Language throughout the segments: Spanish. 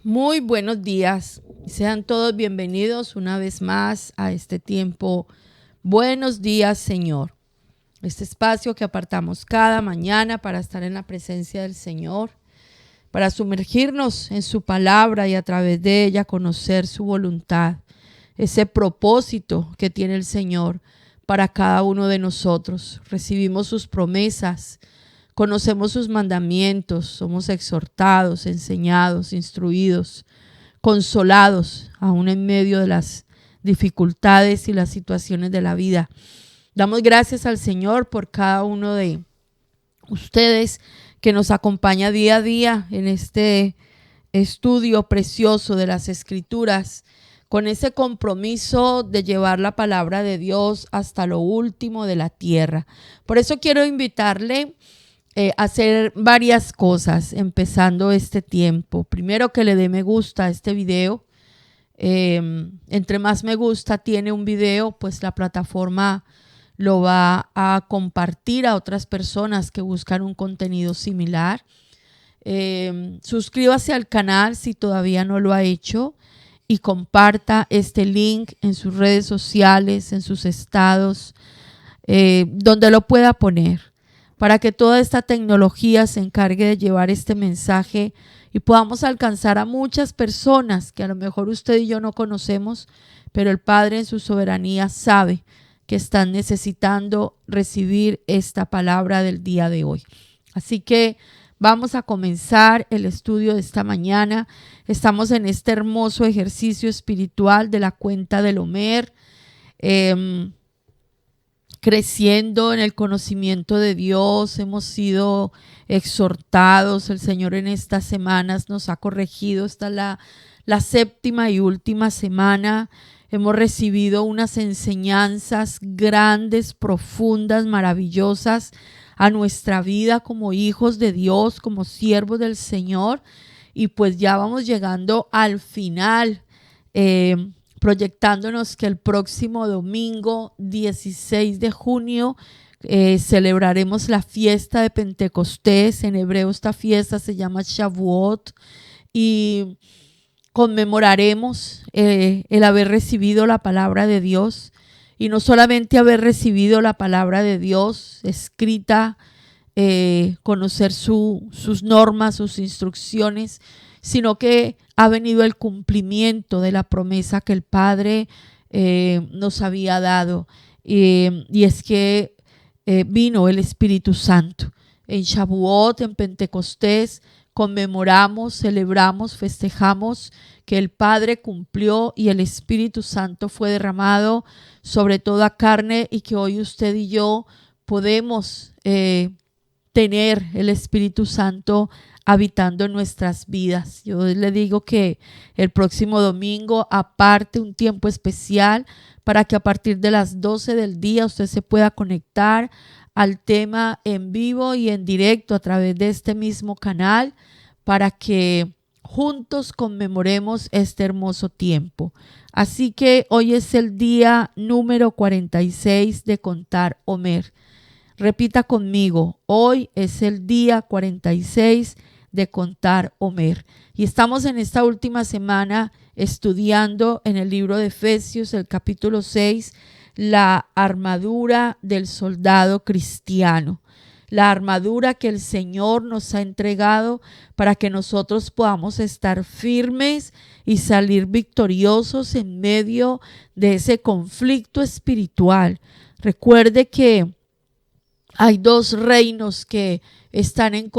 Muy buenos días. Sean todos bienvenidos una vez más a este tiempo. Buenos días, Señor. Este espacio que apartamos cada mañana para estar en la presencia del Señor, para sumergirnos en su palabra y a través de ella conocer su voluntad, ese propósito que tiene el Señor para cada uno de nosotros. Recibimos sus promesas, conocemos sus mandamientos, somos exhortados, enseñados, instruidos, consolados, aún en medio de las dificultades y las situaciones de la vida. Damos gracias al Señor por cada uno de ustedes que nos acompaña día a día en este estudio precioso de las Escrituras, con ese compromiso de llevar la palabra de Dios hasta lo último de la tierra. Por eso quiero invitarle hacer varias cosas empezando este tiempo. Primero, que le dé me gusta a este video. Entre más me gusta tiene un video, pues la plataforma lo va a compartir a otras personas que buscan un contenido similar. Suscríbase al canal si todavía no lo ha hecho y comparta este link en sus redes sociales, en sus estados, donde lo pueda poner, para que toda esta tecnología se encargue de llevar este mensaje y podamos alcanzar a muchas personas que a lo mejor usted y yo no conocemos, pero el Padre en su soberanía sabe que están necesitando recibir esta palabra del día de hoy. Así que vamos a comenzar el estudio de esta mañana. Estamos en este hermoso ejercicio espiritual de la cuenta del Omer, creciendo en el conocimiento de Dios. Hemos sido exhortados. El Señor en estas semanas nos ha corregido. Esta es la séptima y última semana. Hemos recibido unas enseñanzas grandes, profundas, maravillosas a nuestra vida como hijos de Dios, como siervos del Señor. Y pues ya vamos llegando al final, proyectándonos que el próximo domingo 16 de junio celebraremos la fiesta de Pentecostés. En hebreo esta fiesta se llama Shavuot y conmemoraremos el haber recibido la palabra de Dios, y no solamente haber recibido la palabra de Dios escrita, conocer sus normas, sus instrucciones, sino que ha venido el cumplimiento de la promesa que el Padre nos había dado, y es que vino el Espíritu Santo. En Shavuot, en Pentecostés, conmemoramos, celebramos, festejamos que el Padre cumplió y el Espíritu Santo fue derramado sobre toda carne, y que hoy usted y yo podemos tener el Espíritu Santo habitando en nuestras vidas. Yo le digo que el próximo domingo aparte un tiempo especial para que a partir de las 12 del día usted se pueda conectar al tema en vivo y en directo a través de este mismo canal, para que juntos conmemoremos este hermoso tiempo. Así que hoy es el día número 46 de contar Omer. Repita conmigo: hoy es el día 46 de contar Omer. Y estamos en esta última semana estudiando en el libro de Efesios, el capítulo 6, la armadura del soldado cristiano. La armadura que el Señor nos ha entregado para que nosotros podamos estar firmes y salir victoriosos en medio de ese conflicto espiritual. Recuerde que hay dos reinos que están en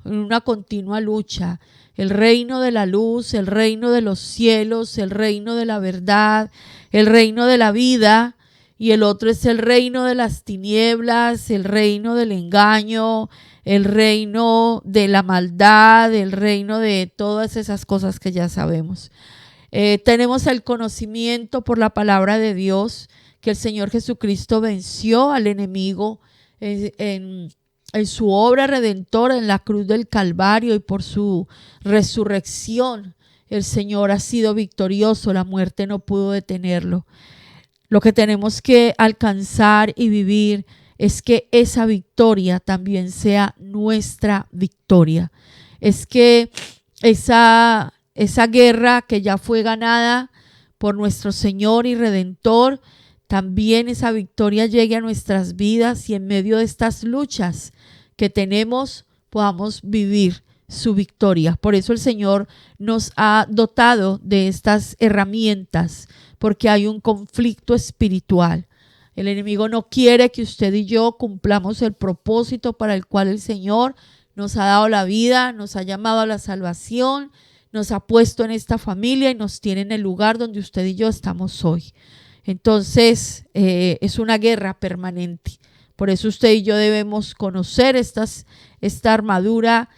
una continua lucha: el reino de la luz, el reino de los cielos, el reino de la verdad, el reino de la vida, y el otro es el reino de las tinieblas, el reino del engaño, el reino de la maldad, el reino de todas esas cosas que ya sabemos. Tenemos el conocimiento por la palabra de Dios que el Señor Jesucristo venció al enemigo en su obra redentora en la cruz del Calvario, y por su resurrección el Señor ha sido victorioso. La muerte no pudo detenerlo. Lo que tenemos que alcanzar y vivir es que esa victoria también sea nuestra victoria. Es que esa guerra que ya fue ganada por nuestro Señor y Redentor, también esa victoria llegue a nuestras vidas y en medio de estas luchas que tenemos podamos vivir su victoria. Por eso el Señor nos ha dotado de estas herramientas, porque hay un conflicto espiritual. El enemigo no quiere que usted y yo cumplamos el propósito para el cual el Señor nos ha dado la vida, nos ha llamado a la salvación, nos ha puesto en esta familia y nos tiene en el lugar donde usted y yo estamos hoy. Entonces, es una guerra permanente. Por eso usted y yo debemos conocer esta armadura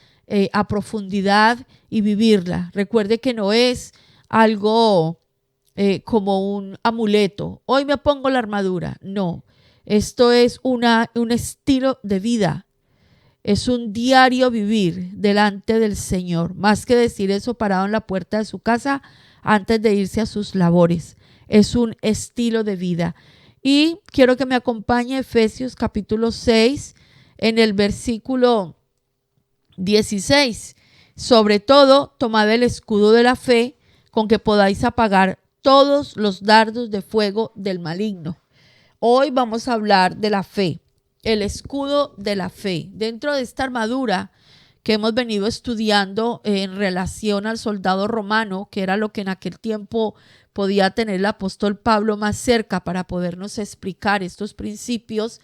a profundidad y vivirla. Recuerde que no es algo como un amuleto. Hoy me pongo la armadura. No, esto es un estilo de vida. Es un diario vivir delante del Señor. Más que decir eso parado en la puerta de su casa antes de irse a sus labores. Es un estilo de vida. Y quiero que me acompañe Efesios capítulo 6 en el versículo 16. Sobre todo, tomad el escudo de la fe con que podáis apagar todos los dardos de fuego del maligno. Hoy vamos a hablar de la fe, el escudo de la fe. Dentro de esta armadura que hemos venido estudiando en relación al soldado romano, que era lo que en aquel tiempo podía tener el apóstol Pablo más cerca para podernos explicar estos principios,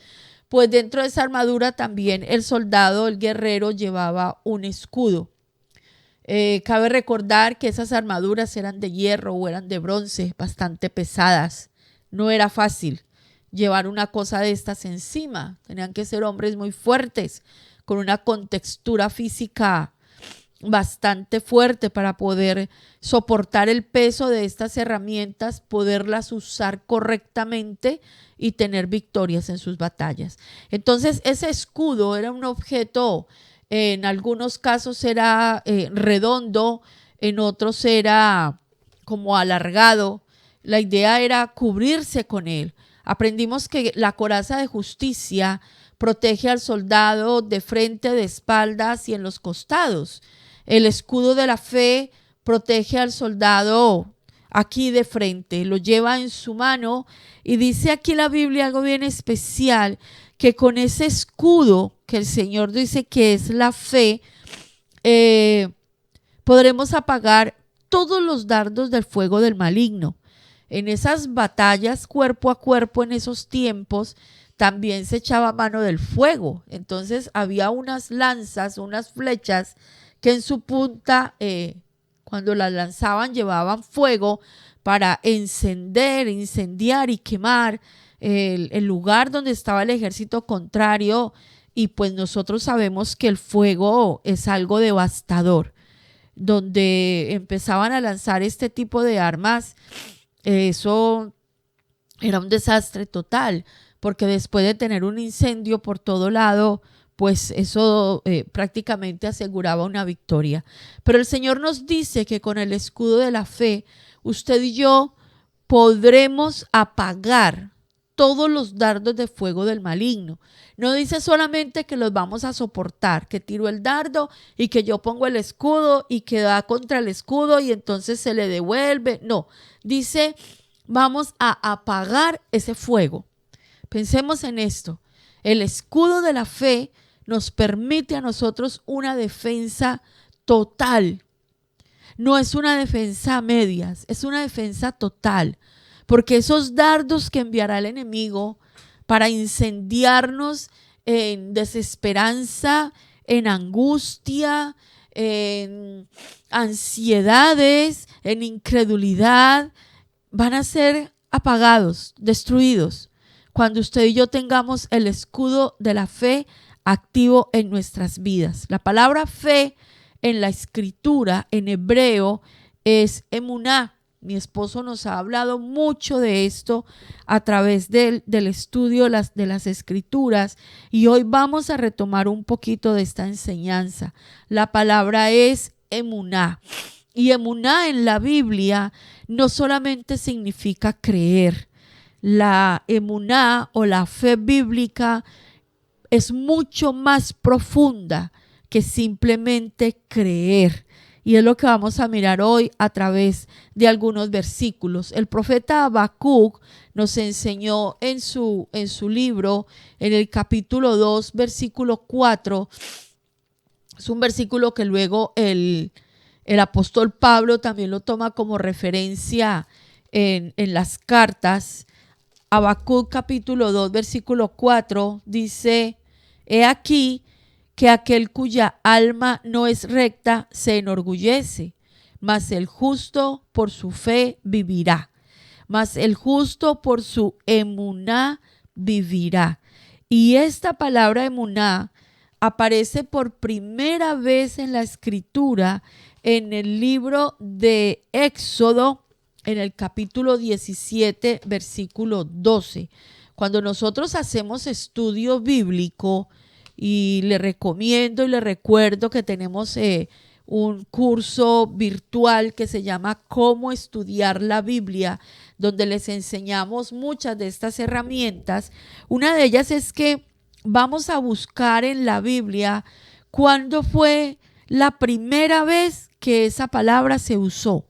pues dentro de esa armadura también el soldado, el guerrero, llevaba un escudo. Cabe recordar que esas armaduras eran de hierro o eran de bronce, bastante pesadas. No era fácil llevar una cosa de estas encima. Tenían que ser hombres muy fuertes, con una contextura física bastante fuerte para poder soportar el peso de estas herramientas, poderlas usar correctamente y tener victorias en sus batallas. Entonces, ese escudo era un objeto, en algunos casos era redondo, en otros era como alargado. La idea era cubrirse con él. Aprendimos que la coraza de justicia protege al soldado de frente, de espaldas y en los costados. El escudo de la fe protege al soldado aquí de frente, lo lleva en su mano y dice aquí la Biblia algo bien especial, que con ese escudo que el Señor dice que es la fe, podremos apagar todos los dardos del fuego del maligno. En esas batallas cuerpo a cuerpo en esos tiempos también se echaba mano del fuego. Entonces había unas lanzas, unas flechas que en su punta, cuando las lanzaban, llevaban fuego para incendiar y quemar el lugar donde estaba el ejército contrario. Y pues nosotros sabemos que el fuego es algo devastador. Donde empezaban a lanzar este tipo de armas, eso era un desastre total, porque después de tener un incendio por todo lado, pues eso prácticamente aseguraba una victoria. Pero el Señor nos dice que con el escudo de la fe, usted y yo podremos apagar todos los dardos de fuego del maligno. No dice solamente que los vamos a soportar, que tiro el dardo y que yo pongo el escudo y que da contra el escudo y entonces se le devuelve. No, dice vamos a apagar ese fuego. Pensemos en esto. El escudo de la fe nos permite a nosotros una defensa total. No es una defensa a medias, es una defensa total. Porque esos dardos que enviará el enemigo para incendiarnos en desesperanza, en angustia, en ansiedades, en incredulidad, van a ser apagados, destruidos, cuando usted y yo tengamos el escudo de la fe activo en nuestras vidas. La palabra fe en la escritura, en hebreo, es emuná. Mi esposo nos ha hablado mucho de esto a través del estudio de las escrituras y hoy vamos a retomar un poquito de esta enseñanza. La palabra es emuná y emuná en la Biblia no solamente significa creer. La emuná o la fe bíblica es mucho más profunda que simplemente creer. Y es lo que vamos a mirar hoy a través de algunos versículos. El profeta Habacuc nos enseñó en su libro, en el capítulo 2, versículo 4. Es un versículo que luego el apóstol Pablo también lo toma como referencia en las cartas. Habacuc capítulo 2, versículo 4 dice: he aquí que aquel cuya alma no es recta se enorgullece, mas el justo por su fe vivirá. Mas el justo por su emuná vivirá. Y esta palabra emuná aparece por primera vez en la escritura en el libro de Éxodo, en el capítulo 17, versículo 12. Cuando nosotros hacemos estudio bíblico, y le recomiendo y le recuerdo que tenemos un curso virtual que se llama Cómo estudiar la Biblia, donde les enseñamos muchas de estas herramientas. Una de ellas es que vamos a buscar en la Biblia cuándo fue la primera vez que esa palabra se usó.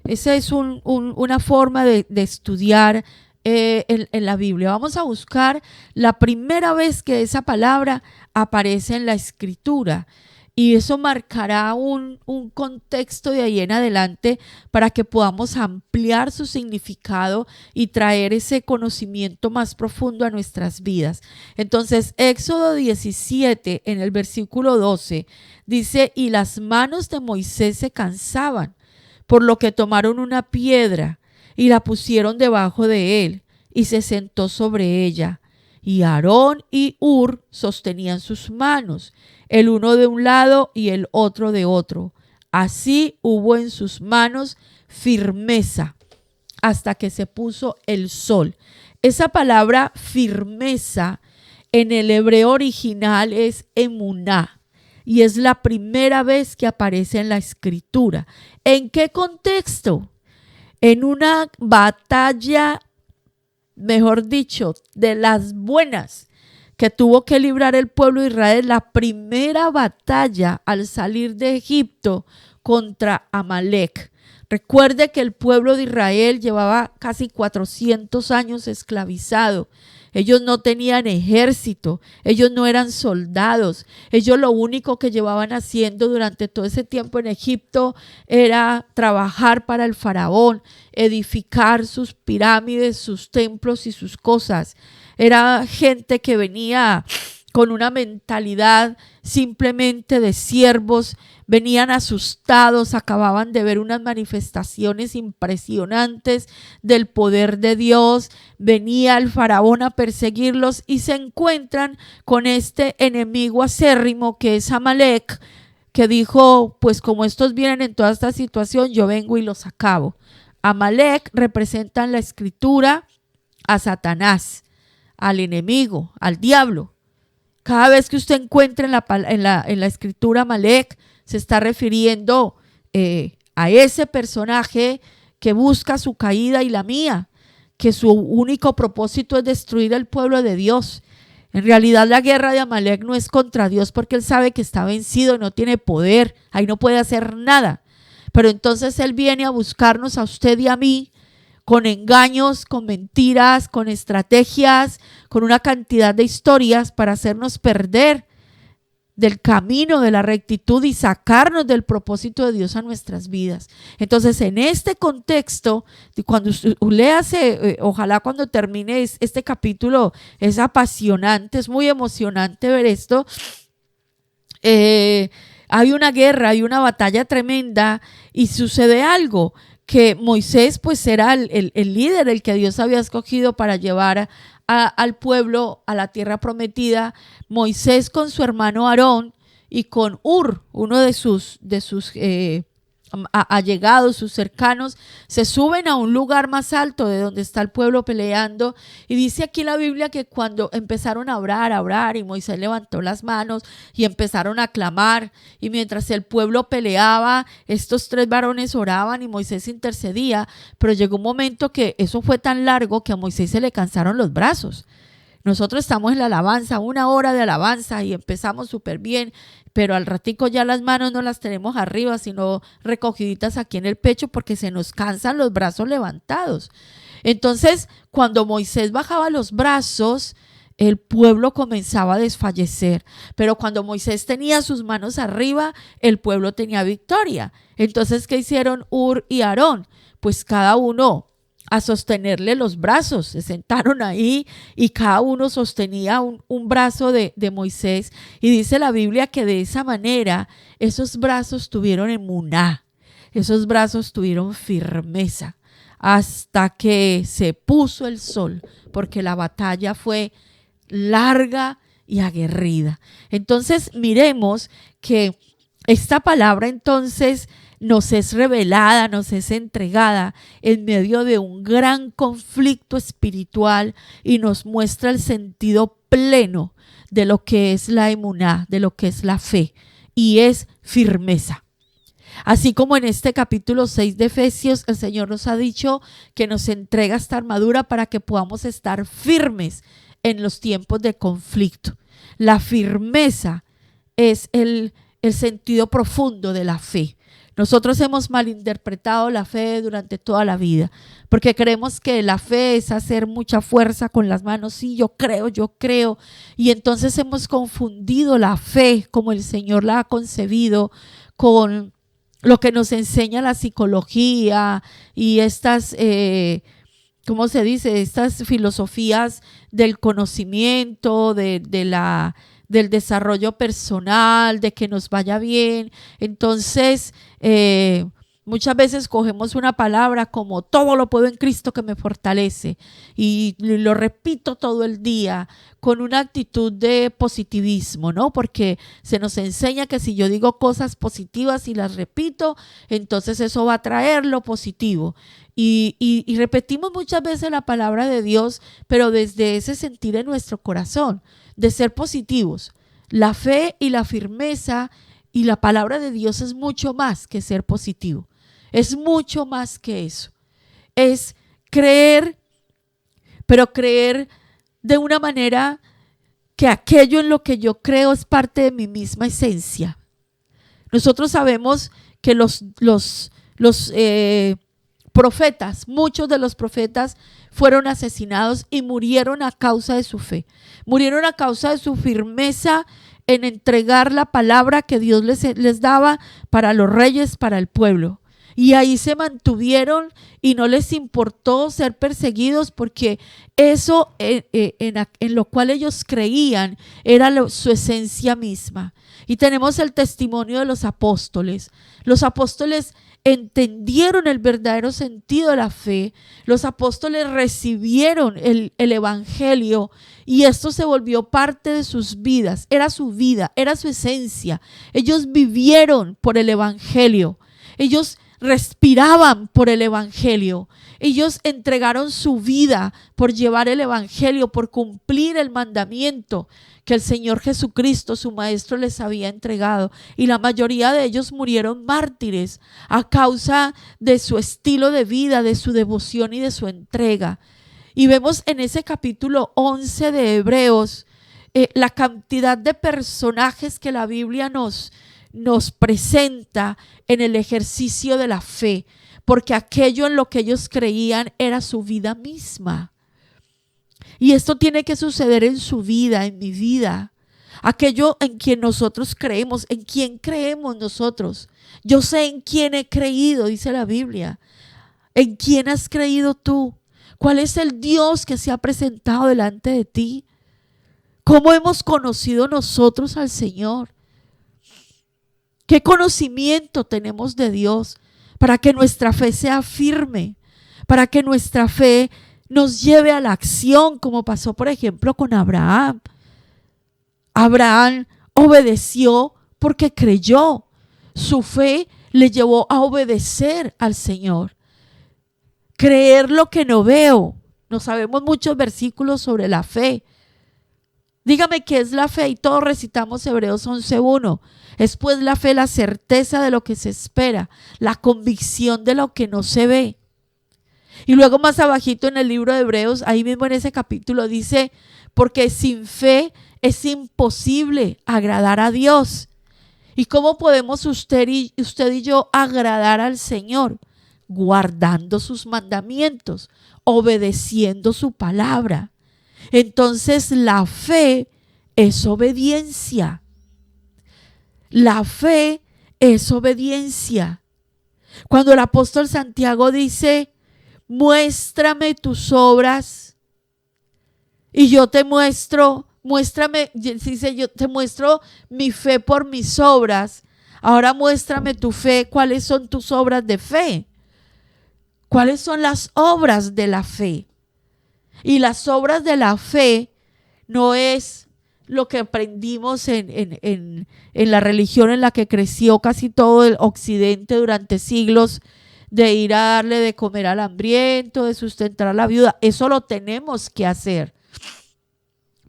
Esa es una forma de estudiar en la Biblia. Vamos a buscar la primera vez que esa palabra aparece en la escritura, y eso marcará un contexto de ahí en adelante para que podamos ampliar su significado y traer ese conocimiento más profundo a nuestras vidas. Entonces, Éxodo 17 en el versículo 12 dice: y las manos de Moisés se cansaban, por lo que tomaron una piedra y la pusieron debajo de él, y se sentó sobre ella. Y Aarón y Hur sostenían sus manos, el uno de un lado y el otro de otro. Así hubo en sus manos firmeza hasta que se puso el sol. Esa palabra firmeza en el hebreo original es emuná, y es la primera vez que aparece en la escritura. ¿En qué contexto? En una batalla, mejor dicho, de las buenas que tuvo que librar el pueblo de Israel, la primera batalla al salir de Egipto contra Amalek. Recuerde que el pueblo de Israel llevaba casi 400 años esclavizado. Ellos no tenían ejército, ellos no eran soldados. Ellos lo único que llevaban haciendo durante todo ese tiempo en Egipto era trabajar para el faraón, edificar sus pirámides, sus templos y sus cosas. Era gente que venía con una mentalidad simplemente de siervos, venían asustados, acababan de ver unas manifestaciones impresionantes del poder de Dios, venía el faraón a perseguirlos y se encuentran con este enemigo acérrimo que es Amalek, que dijo: pues como estos vienen en toda esta situación, yo vengo y los acabo. Amalek representa en la escritura a Satanás, al enemigo, al diablo. Cada vez que usted encuentre en la escritura Amalek, se está refiriendo a ese personaje que busca su caída y la mía, que su único propósito es destruir el pueblo de Dios. En realidad la guerra de Amalek no es contra Dios, porque él sabe que está vencido y no tiene poder, ahí no puede hacer nada. Pero entonces él viene a buscarnos a usted y a mí, con engaños, con mentiras, con estrategias, con una cantidad de historias para hacernos perder del camino de la rectitud y sacarnos del propósito de Dios a nuestras vidas. Entonces, en este contexto, cuando usted léase, ojalá cuando termine este capítulo, es apasionante, es muy emocionante ver esto. Hay una guerra, hay una batalla tremenda y sucede algo, que Moisés pues era el líder, el que Dios había escogido para llevar al pueblo a la tierra prometida. Moisés con su hermano Aarón y con Hur, uno de sus allegados, sus cercanos, se suben a un lugar más alto de donde está el pueblo peleando, y dice aquí la Biblia que cuando empezaron a orar, y Moisés levantó las manos y empezaron a clamar, y mientras el pueblo peleaba, estos tres varones oraban y Moisés intercedía, pero llegó un momento que eso fue tan largo que a Moisés se le cansaron los brazos. Nosotros estamos en la alabanza, 1 hora de alabanza y empezamos súper bien, pero al ratico ya las manos no las tenemos arriba, sino recogiditas aquí en el pecho porque se nos cansan los brazos levantados. Entonces, cuando Moisés bajaba los brazos, el pueblo comenzaba a desfallecer, pero cuando Moisés tenía sus manos arriba, el pueblo tenía victoria. Entonces, ¿qué hicieron Hur y Aarón? Pues cada uno a sostenerle los brazos, se sentaron ahí y cada uno sostenía un brazo de Moisés, y dice la Biblia que de esa manera esos brazos tuvieron emuná, esos brazos tuvieron firmeza hasta que se puso el sol, porque la batalla fue larga y aguerrida. Entonces miremos que esta palabra entonces nos es revelada, nos es entregada en medio de un gran conflicto espiritual y nos muestra el sentido pleno de lo que es la emuná, de lo que es la fe, y es firmeza. Así como en este capítulo 6 de Efesios, el Señor nos ha dicho que nos entrega esta armadura para que podamos estar firmes en los tiempos de conflicto. La firmeza es el sentido profundo de la fe. Nosotros hemos malinterpretado la fe durante toda la vida, porque creemos que la fe es hacer mucha fuerza con las manos. Sí, yo creo. Y entonces hemos confundido la fe como el Señor la ha concebido con lo que nos enseña la psicología y estas, ¿cómo se dice? Estas filosofías del conocimiento, del desarrollo personal, de que nos vaya bien. Entonces, muchas veces cogemos una palabra como todo lo puedo en Cristo que me fortalece y lo repito todo el día con una actitud de positivismo, ¿no? Porque se nos enseña que si yo digo cosas positivas y las repito, entonces eso va a traer lo positivo. Y repetimos muchas veces la palabra de Dios, pero desde ese sentir en nuestro corazón, de ser positivos. La fe y la firmeza y la palabra de Dios es mucho más que ser positivo. Es mucho más que eso. Es creer, pero creer de una manera que aquello en lo que yo creo es parte de mi misma esencia. Nosotros sabemos que los profetas, muchos de los profetas fueron asesinados y murieron a causa de su fe. Murieron a causa de su firmeza en entregar la palabra que Dios les daba para los reyes, para el pueblo. Y ahí se mantuvieron y no les importó ser perseguidos porque eso en lo cual ellos creían era su esencia misma. Y tenemos el testimonio de los apóstoles. Los apóstoles entendieron el verdadero sentido de la fe. Los apóstoles recibieron el evangelio y esto se volvió parte de sus vidas. Era su vida, era su esencia. Ellos vivieron por el evangelio. Ellos respiraban por el evangelio. Ellos entregaron su vida por llevar el evangelio, por cumplir el mandamiento que el Señor Jesucristo, su maestro, les había entregado. Y la mayoría de ellos murieron mártires a causa de su estilo de vida, de su devoción y de su entrega. Y vemos en ese capítulo 11 de Hebreos la cantidad de personajes que la Biblia nos presenta en el ejercicio de la fe, porque aquello en lo que ellos creían era su vida misma. Y esto tiene que suceder en su vida, en mi vida. Aquello en quien nosotros creemos, en quién creemos nosotros. Yo sé en quién he creído, dice la Biblia. ¿En quién has creído tú? ¿Cuál es el Dios que se ha presentado delante de ti? ¿Cómo hemos conocido nosotros al Señor? ¿Qué conocimiento tenemos de Dios para que nuestra fe sea firme? Para que nuestra fe nos lleve a la acción, como pasó por ejemplo con Abraham. Abraham obedeció porque creyó. Su fe le llevó a obedecer al Señor. Creer lo que no veo. No sabemos muchos versículos sobre la fe. Dígame qué es la fe y todos recitamos Hebreos 11:1. Es pues la fe, la certeza de lo que se espera, la convicción de lo que no se ve. Y luego más abajito en el libro de Hebreos, ahí mismo en ese capítulo dice, porque sin fe es imposible agradar a Dios. ¿Y cómo podemos usted y yo agradar al Señor? Guardando sus mandamientos, obedeciendo su palabra. Entonces la fe es obediencia. La fe es obediencia. Cuando el apóstol Santiago dice, muéstrame tus obras y yo te muestro, dice, yo te muestro mi fe por mis obras. Ahora muéstrame tu fe, ¿cuáles son tus obras de fe? ¿Cuáles son las obras de la fe? Y las obras de la fe no es lo que aprendimos en la religión en la que creció casi todo el occidente durante siglos, de ir a darle de comer al hambriento, de sustentar a la viuda. Eso lo tenemos que hacer.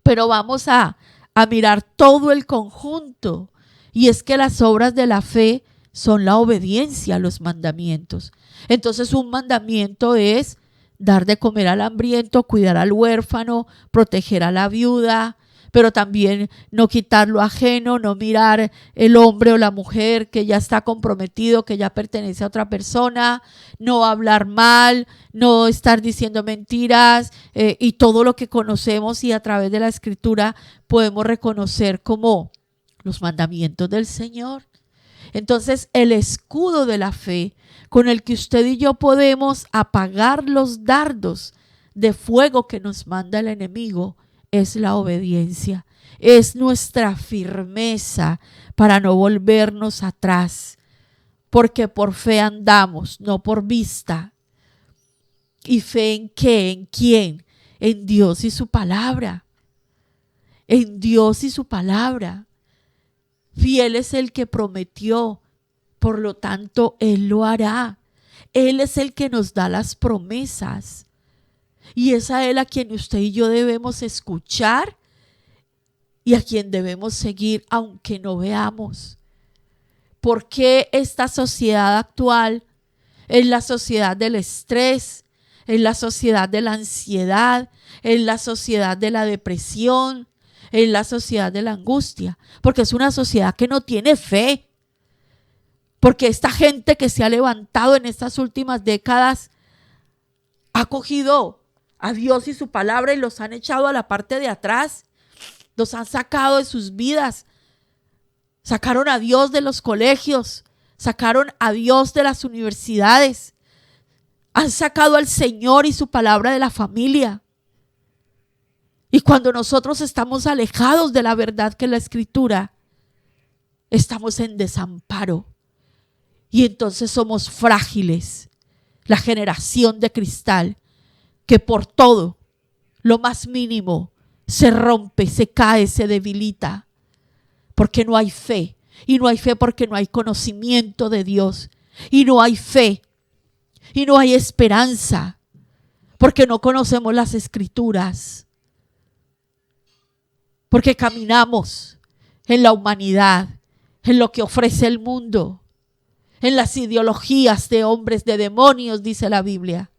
Pero vamos a mirar todo el conjunto. Y es que las obras de la fe son la obediencia a los mandamientos. Entonces un mandamiento es dar de comer al hambriento, cuidar al huérfano, proteger a la viuda, pero también no quitar lo ajeno, no mirar el hombre o la mujer que ya está comprometido, que ya pertenece a otra persona, no hablar mal, no estar diciendo mentiras, y todo lo que conocemos y a través de la Escritura podemos reconocer como los mandamientos del Señor. Entonces el escudo de la fe con el que usted y yo podemos apagar los dardos de fuego que nos manda el enemigo es la obediencia, es nuestra firmeza para no volvernos atrás, porque por fe andamos, no por vista. ¿Y fe en qué? ¿En quién? En Dios y su palabra. En Dios y su palabra. Fiel es el que prometió, por lo tanto, Él lo hará. Él es el que nos da las promesas. Y es a Él a quien usted y yo debemos escuchar y a quien debemos seguir aunque no veamos. ¿Por qué esta sociedad actual es la sociedad del estrés, es la sociedad de la ansiedad, es la sociedad de la depresión, es la sociedad de la angustia? Porque es una sociedad que no tiene fe. Porque esta gente que se ha levantado en estas últimas décadas ha cogido a Dios y su palabra y los han echado a la parte de atrás, los han sacado de sus vidas, sacaron a Dios de los colegios, sacaron a Dios de las universidades, han sacado al Señor y su palabra de la familia. Y cuando nosotros estamos alejados de la verdad que es la Escritura, estamos en desamparo y entonces somos frágiles, la generación de cristal, que por todo, lo más mínimo, se rompe, se cae, se debilita, porque no hay fe. Y no hay fe porque no hay conocimiento de Dios. Y no hay fe. Y no hay esperanza, porque no conocemos las Escrituras. Porque caminamos en la humanidad, en lo que ofrece el mundo, en las ideologías de hombres, de demonios, dice la Biblia.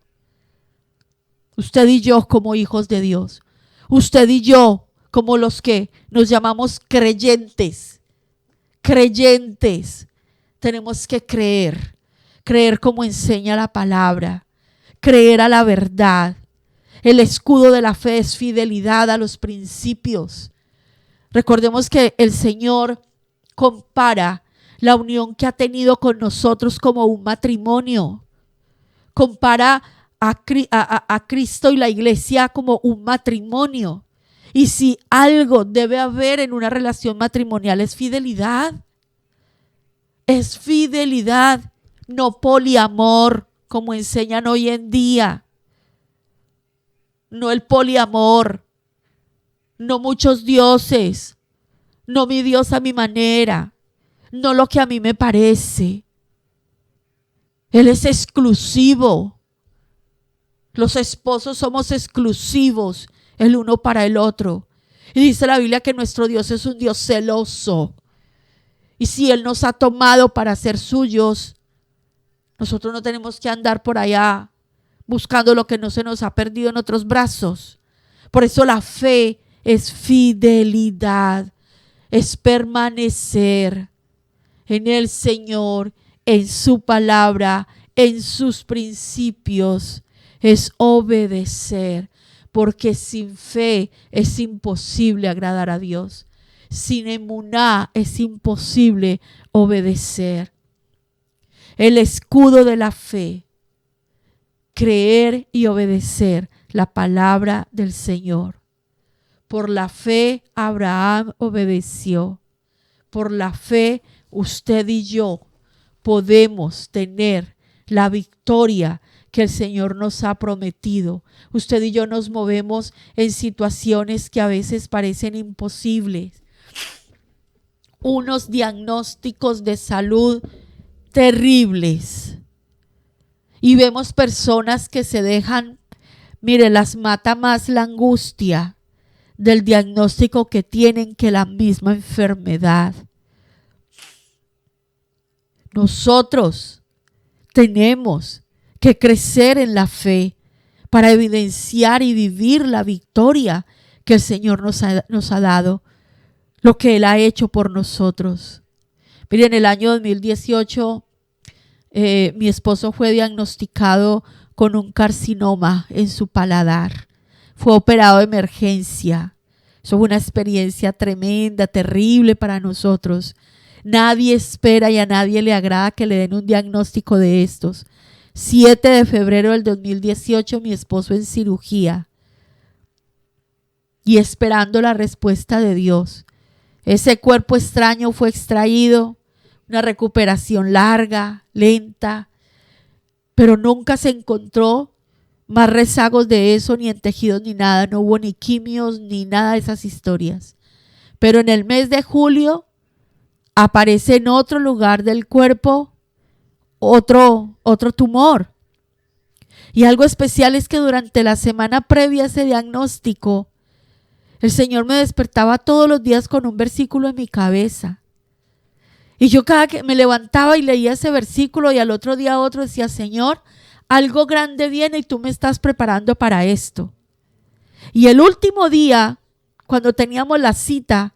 Usted y yo como hijos de Dios, usted y yo como los que nos llamamos creyentes, tenemos que creer como enseña la palabra, creer a la verdad. El escudo de la fe es fidelidad a los principios. Recordemos que el Señor compara la unión que ha tenido con nosotros como un matrimonio. Compara a Cristo y la iglesia como un matrimonio. Y si algo debe haber en una relación matrimonial es fidelidad. Es fidelidad, no poliamor, como enseñan hoy en día. No el poliamor, no muchos dioses, no mi Dios a mi manera, no lo que a mí me parece. Él es exclusivo. Los esposos somos exclusivos el uno para el otro. Y dice la Biblia que nuestro Dios es un Dios celoso. Y si Él nos ha tomado para ser suyos, nosotros no tenemos que andar por allá buscando lo que no se nos ha perdido en otros brazos. Por eso la fe es fidelidad, es permanecer en el Señor, en su palabra, en sus principios, es obedecer, porque sin fe es imposible agradar a Dios. Sin emuná es imposible obedecer. El escudo de la fe, creer y obedecer la palabra del Señor. Por la fe Abraham obedeció. Por la fe usted y yo podemos tener la victoria que el Señor nos ha prometido. Usted y yo nos movemos en situaciones que a veces parecen imposibles. Unos diagnósticos de salud terribles. Y vemos personas que se dejan, mire, las mata más la angustia del diagnóstico que tienen que la misma enfermedad. Nosotros tenemos que crecer en la fe para evidenciar y vivir la victoria que el Señor nos ha dado, lo que Él ha hecho por nosotros. Miren, en el año 2018 mi esposo fue diagnosticado con un carcinoma en su paladar. Fue operado de emergencia. Eso fue una experiencia tremenda, terrible para nosotros. Nadie espera y a nadie le agrada que le den un diagnóstico de estos. 7 de febrero del 2018, mi esposo en cirugía y esperando la respuesta de Dios. Ese cuerpo extraño fue extraído, una recuperación larga, lenta, pero nunca se encontró más rezagos de eso, ni en tejidos ni nada. No hubo ni quimios ni nada de esas historias. Pero en el mes de julio aparece en otro lugar del cuerpo otro tumor. Y algo especial es que durante la semana previa a ese diagnóstico, el Señor me despertaba todos los días con un versículo en mi cabeza. Y yo cada que me levantaba y leía ese versículo y al otro día otro decía, Señor, algo grande viene y tú me estás preparando para esto. Y el último día, cuando teníamos la cita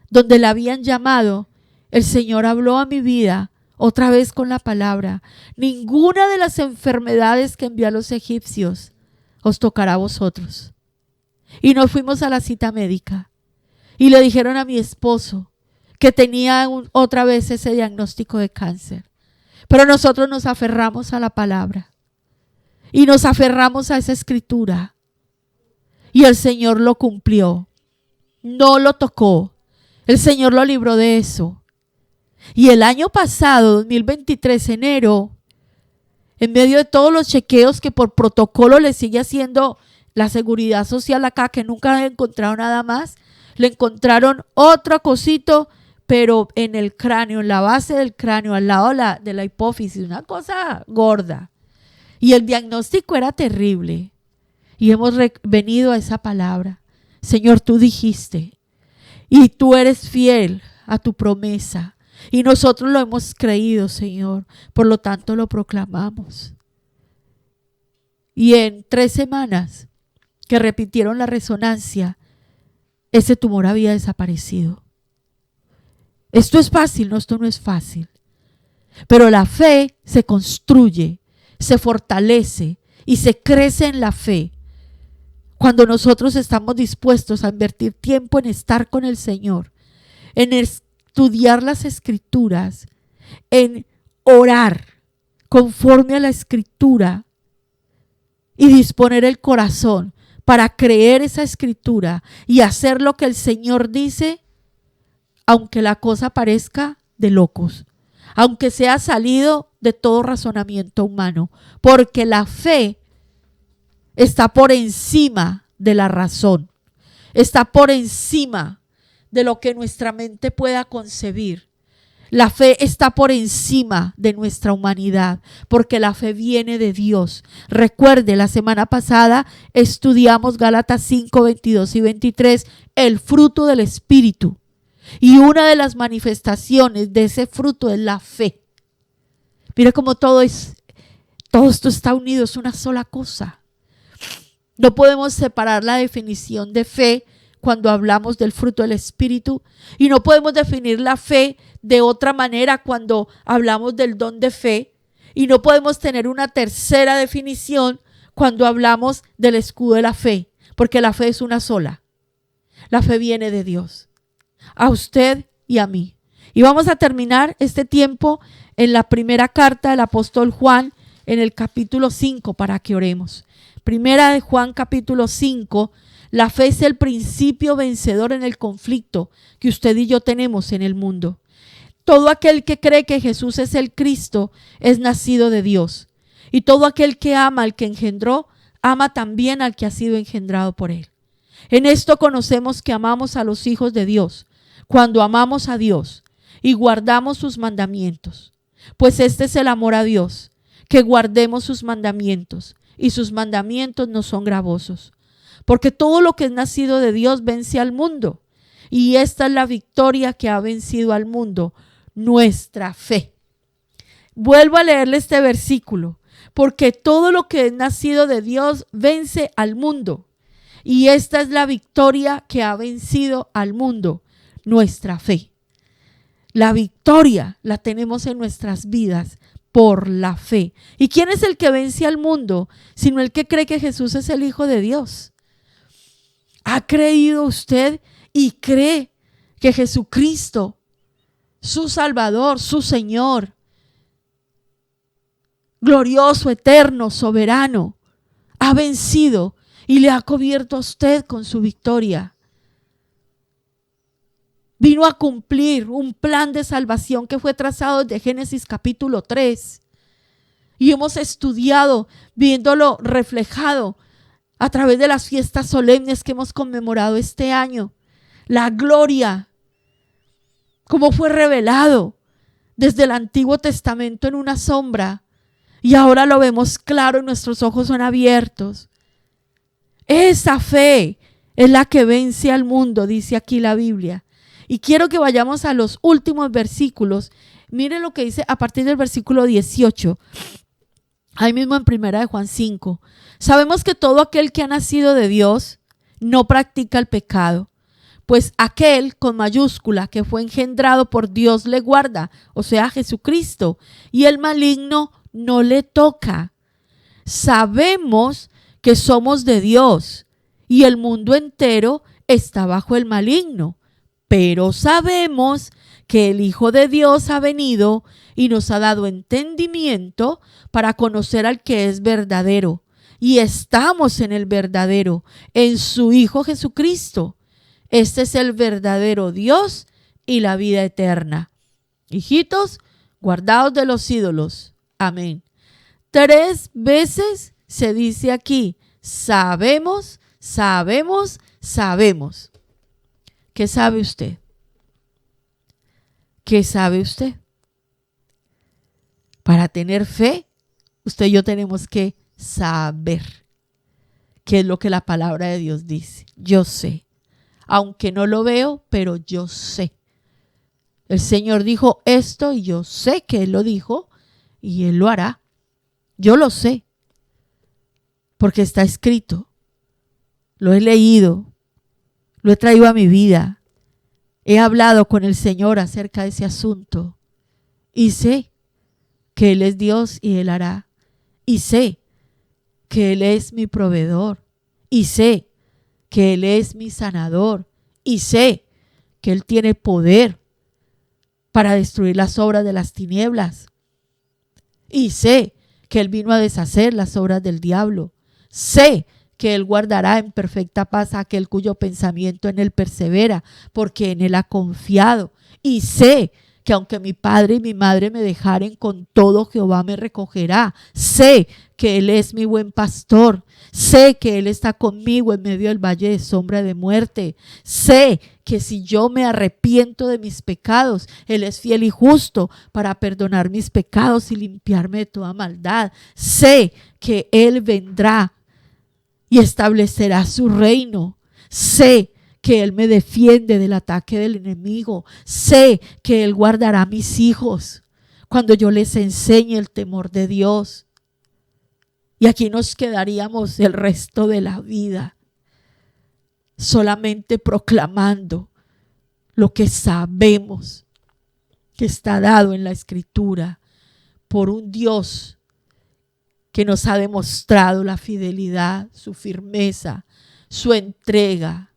donde la habían llamado, el Señor habló a mi vida otra vez con la palabra. Ninguna de las enfermedades que envió a los egipcios os tocará a vosotros. Y nos fuimos a la cita médica y le dijeron a mi esposo que tenía otra vez ese diagnóstico de cáncer. Pero nosotros nos aferramos a la palabra y nos aferramos a esa escritura y el Señor lo cumplió. No lo tocó. El Señor lo libró de eso. Y el año pasado, 2023, enero, en medio de todos los chequeos que por protocolo le sigue haciendo la seguridad social acá, que nunca han encontrado nada más, le encontraron otro cosito, pero en el cráneo, en la base del cráneo, al lado de la hipófisis, una cosa gorda. Y el diagnóstico era terrible. Y hemos venido a esa palabra. Señor, tú dijiste, y tú eres fiel a tu promesa. Y nosotros lo hemos creído, Señor. Por lo tanto, lo proclamamos. Y en 3 semanas que repitieron la resonancia, ese tumor había desaparecido. Esto es fácil, no, esto no es fácil. Pero la fe se construye, se fortalece y se crece en la fe cuando nosotros estamos dispuestos a invertir tiempo en estar con el Señor, en estudiar las escrituras, en orar conforme a la escritura y disponer el corazón para creer esa escritura y hacer lo que el Señor dice, aunque la cosa parezca de locos, aunque sea salido de todo razonamiento humano, porque la fe está por encima de la razón, está por encima de lo que nuestra mente pueda concebir. La fe está por encima de nuestra humanidad, porque la fe viene de Dios. Recuerde, la semana pasada estudiamos Gálatas 5, 22 y 23, el fruto del Espíritu. Y una de las manifestaciones de ese fruto es la fe. Mira cómo todo esto está unido, es una sola cosa. No podemos separar la definición de fe cuando hablamos del fruto del Espíritu. Y no podemos definir la fe de otra manera cuando hablamos del don de fe. Y no podemos tener una tercera definición cuando hablamos del escudo de la fe, porque la fe es una sola. La fe viene de Dios, a usted y a mí. Y vamos a terminar este tiempo en la primera carta del apóstol Juan, en el capítulo 5, para que oremos. Primera de Juan, capítulo 5. La fe es el principio vencedor en el conflicto que usted y yo tenemos en el mundo. Todo aquel que cree que Jesús es el Cristo es nacido de Dios. Y todo aquel que ama al que engendró, ama también al que ha sido engendrado por él. En esto conocemos que amamos a los hijos de Dios, cuando amamos a Dios y guardamos sus mandamientos. Pues este es el amor a Dios, que guardemos sus mandamientos, y sus mandamientos no son gravosos. Porque todo lo que es nacido de Dios vence al mundo, y esta es la victoria que ha vencido al mundo, nuestra fe. Vuelvo a leerle este versículo. Porque todo lo que es nacido de Dios vence al mundo, y esta es la victoria que ha vencido al mundo, nuestra fe. La victoria la tenemos en nuestras vidas por la fe. ¿Y quién es el que vence al mundo? Sino el que cree que Jesús es el Hijo de Dios. ¿Ha creído usted y cree que Jesucristo, su Salvador, su Señor, glorioso, eterno, soberano, ha vencido y le ha cubierto a usted con su victoria? Vino a cumplir un plan de salvación que fue trazado desde Génesis capítulo 3. Y hemos estudiado, viéndolo reflejado a través de las fiestas solemnes que hemos conmemorado este año. La gloria, como fue revelado desde el Antiguo Testamento en una sombra. Y ahora lo vemos claro y nuestros ojos son abiertos. Esa fe es la que vence al mundo, dice aquí la Biblia. Y quiero que vayamos a los últimos versículos. Miren lo que dice a partir del versículo 18. Ahí mismo en primera de Juan 5. Sabemos que todo aquel que ha nacido de Dios no practica el pecado. Pues aquel con mayúscula que fue engendrado por Dios le guarda, o sea, Jesucristo. Y el maligno no le toca. Sabemos que somos de Dios y el mundo entero está bajo el maligno, pero sabemos que el Hijo de Dios ha venido y nos ha dado entendimiento para conocer al que es verdadero, y estamos en el verdadero, en su Hijo Jesucristo. Este es el verdadero Dios y la vida eterna. Hijitos, guardaos de los ídolos. Amén. 3 veces se dice aquí, sabemos, sabemos, sabemos. ¿Qué sabe usted? ¿Qué sabe usted? Para tener fe, usted y yo tenemos que saber qué es lo que la palabra de Dios dice. Yo sé, aunque no lo veo, pero yo sé. El Señor dijo esto y yo sé que Él lo dijo y Él lo hará. Yo lo sé, porque está escrito. Lo he leído, lo he traído a mi vida. He hablado con el Señor acerca de ese asunto y sé que Él es Dios y Él hará. Y sé que Él es mi proveedor y sé que Él es mi sanador y sé que Él tiene poder para destruir las obras de las tinieblas y sé que Él vino a deshacer las obras del diablo. Sé que Él guardará en perfecta paz a aquel cuyo pensamiento en Él persevera, porque en Él ha confiado. Y sé que aunque mi padre y mi madre me dejaren, con todo Jehová me recogerá. Sé que Él es mi buen pastor. Sé que Él está conmigo en medio del valle de sombra de muerte. Sé que si yo me arrepiento de mis pecados, Él es fiel y justo para perdonar mis pecados y limpiarme de toda maldad. Sé que Él vendrá y establecerá su reino. Sé que Él me defiende del ataque del enemigo. Sé que Él guardará a mis hijos cuando yo les enseñe el temor de Dios. Y aquí nos quedaríamos el resto de la vida. solamente proclamando lo que sabemos que está dado en la Escritura por un Dios que nos ha demostrado la fidelidad, su firmeza, su entrega,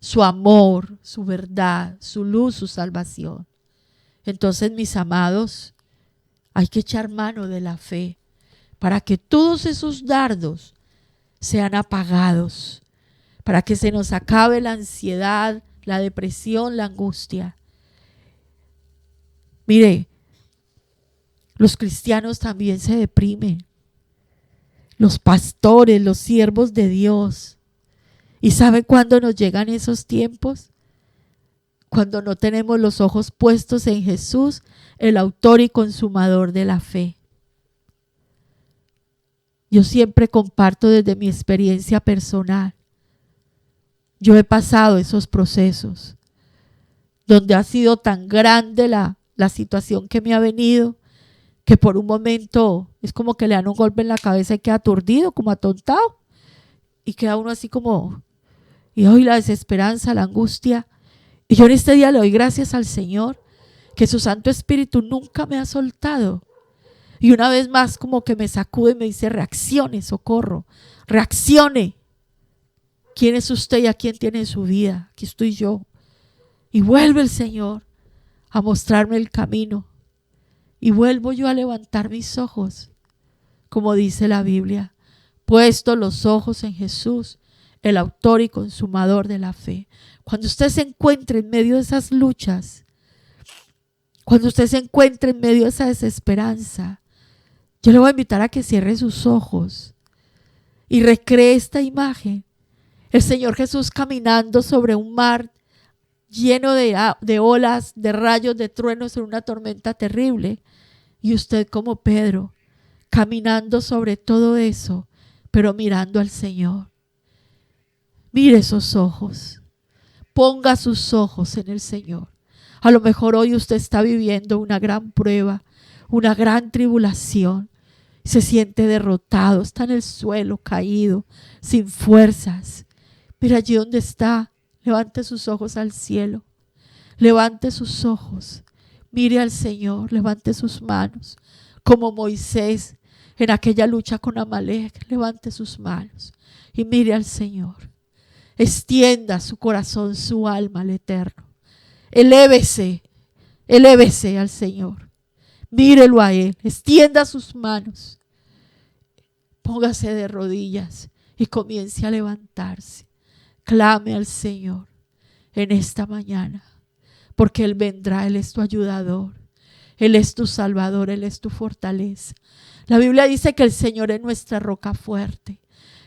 su amor, su verdad, su luz, su salvación. Entonces, mis amados, hay que echar mano de la fe para que todos esos dardos sean apagados, para que se nos acabe la ansiedad, la depresión, la angustia. Mire, los cristianos también se deprimen, los pastores, los siervos de Dios. ¿Y sabe cuándo nos llegan esos tiempos? Cuando no tenemos los ojos puestos en Jesús, el autor y consumador de la fe. Yo siempre comparto desde mi experiencia personal. Yo he pasado esos procesos donde ha sido tan grande la situación que me ha venido, que por un momento es como que le dan un golpe en la cabeza y queda aturdido, como atontado, y queda uno así como, y hoy la desesperanza, la angustia. Y yo en este día le doy gracias al Señor que su Santo Espíritu nunca me ha soltado. Y una vez más como que me sacude y me dice: reaccione, socorro, reaccione. ¿Quién es usted y a quién tiene en su vida? Aquí estoy yo. Y vuelve el Señor a mostrarme el camino. Y vuelvo yo a levantar mis ojos, como dice la Biblia, puesto los ojos en Jesús, el autor y consumador de la fe. Cuando usted se encuentre en medio de esas luchas, cuando usted se encuentre en medio de esa desesperanza, yo le voy a invitar a que cierre sus ojos y recree esta imagen. El Señor Jesús caminando sobre un mar lleno de olas, de rayos, de truenos en una tormenta terrible. Y usted como Pedro, caminando sobre todo eso, pero mirando al Señor. Mire esos ojos. Ponga sus ojos en el Señor. A lo mejor hoy usted está viviendo una gran prueba, una gran tribulación. Se siente derrotado, está en el suelo, caído, sin fuerzas. Mira allí donde está. Levante sus ojos al cielo. Levante sus ojos. Mire al Señor. Levante sus manos. Como Moisés en aquella lucha con Amalek. Levante sus manos y mire al Señor. Extienda su corazón, su alma al Eterno. Elévese al Señor. Mírelo a Él. Extienda sus manos. Póngase de rodillas y comience a levantarse. Clame al Señor en esta mañana, porque Él vendrá. Él es tu ayudador, Él es tu salvador, Él es tu fortaleza. La Biblia dice que el Señor es nuestra roca fuerte,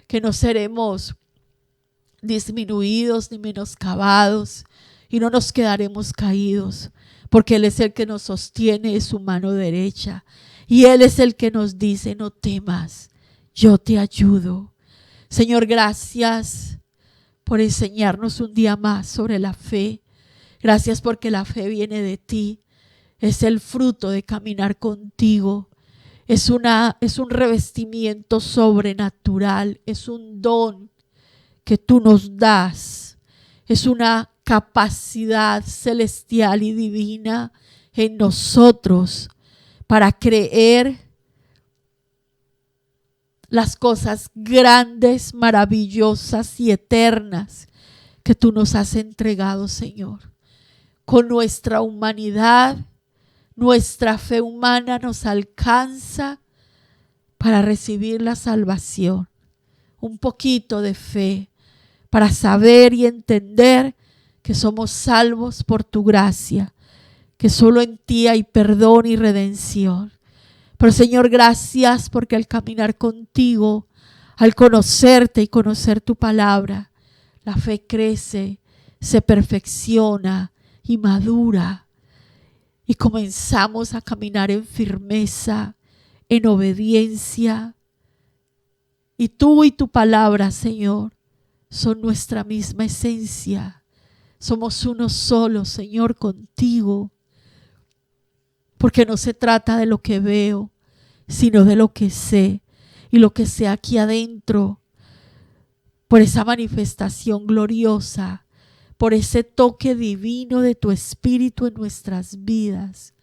que no seremos disminuidos ni menoscabados y no nos quedaremos caídos, porque Él es el que nos sostiene de su mano derecha y Él es el que nos dice: no temas, yo te ayudo. Señor, gracias por enseñarnos un día más sobre la fe. Gracias porque la fe viene de ti. Es el fruto de caminar contigo. Es un revestimiento sobrenatural. Es un don que tú nos das. Es una capacidad celestial y divina en nosotros para creer las cosas grandes, maravillosas y eternas que tú nos has entregado, Señor. Con nuestra humanidad, nuestra fe humana nos alcanza para recibir la salvación. Un poquito de fe para saber y entender que somos salvos por tu gracia, que solo en ti hay perdón y redención. Pero Señor, gracias porque al caminar contigo, al conocerte y conocer tu palabra, la fe crece, se perfecciona y madura. Y comenzamos a caminar en firmeza, en obediencia. Y tú y tu palabra, Señor, son nuestra misma esencia. Somos uno solo, Señor, contigo. Porque no se trata de lo que veo, sino de lo que sé. Y lo que sé aquí adentro por esa manifestación gloriosa, por ese toque divino de tu Espíritu en nuestras vidas.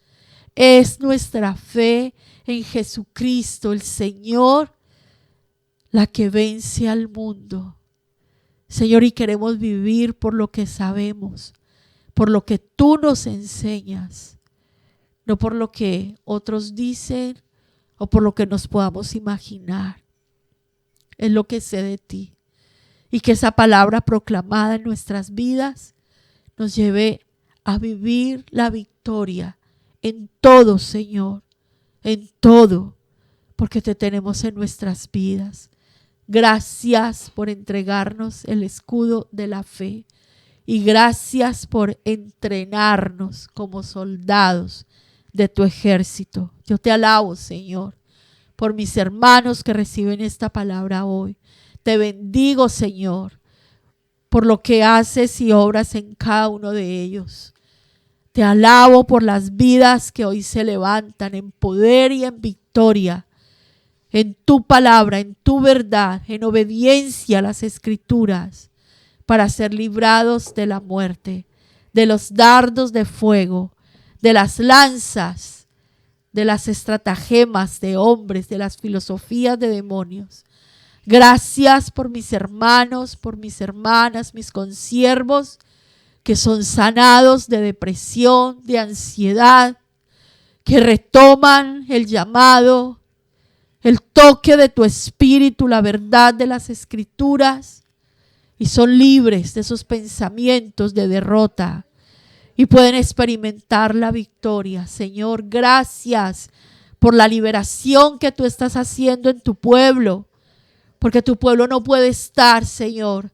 Es nuestra fe en Jesucristo, el Señor, la que vence al mundo. Señor, y queremos vivir por lo que sabemos, por lo que tú nos enseñas, no por lo que otros dicen o por lo que nos podamos imaginar. Es lo que sé de ti. Y que esa palabra proclamada en nuestras vidas nos lleve a vivir la victoria en todo, Señor, en todo, porque te tenemos en nuestras vidas. Gracias por entregarnos el escudo de la fe y gracias por entrenarnos como soldados de tu ejército. Yo te alabo, Señor, por mis hermanos que reciben esta palabra hoy. Te bendigo, Señor, por lo que haces y obras en cada uno de ellos. Te alabo por las vidas que hoy se levantan en poder y en victoria, en tu palabra, en tu verdad, en obediencia a las Escrituras, para ser librados de la muerte, de los dardos de fuego, de las lanzas, de las estratagemas de hombres, de las filosofías de demonios. Gracias por mis hermanos, por mis hermanas, mis consiervos, que son sanados de depresión, de ansiedad, que retoman el llamado, el toque de tu Espíritu, la verdad de las Escrituras, y son libres de esos pensamientos de derrota y pueden experimentar la victoria. Señor, gracias por la liberación que tú estás haciendo en tu pueblo, porque tu pueblo no puede estar, Señor,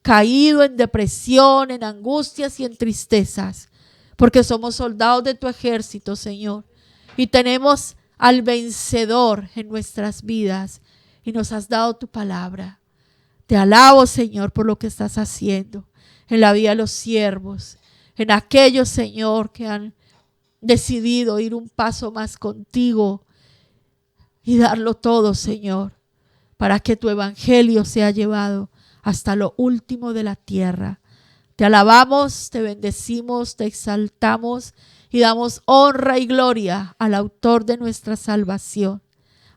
caído en depresión, en angustias y en tristezas, porque somos soldados de tu ejército, Señor, y tenemos al vencedor en nuestras vidas y nos has dado tu palabra. Te alabo, Señor, por lo que estás haciendo en la vida de los siervos, en aquellos, Señor, que han decidido ir un paso más contigo y darlo todo, Señor, para que tu evangelio sea llevado hasta lo último de la tierra. Te alabamos, te bendecimos, te exaltamos y damos honra y gloria al autor de nuestra salvación,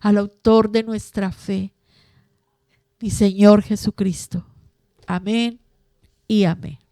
al autor de nuestra fe, mi Señor Jesucristo. Amén y amén.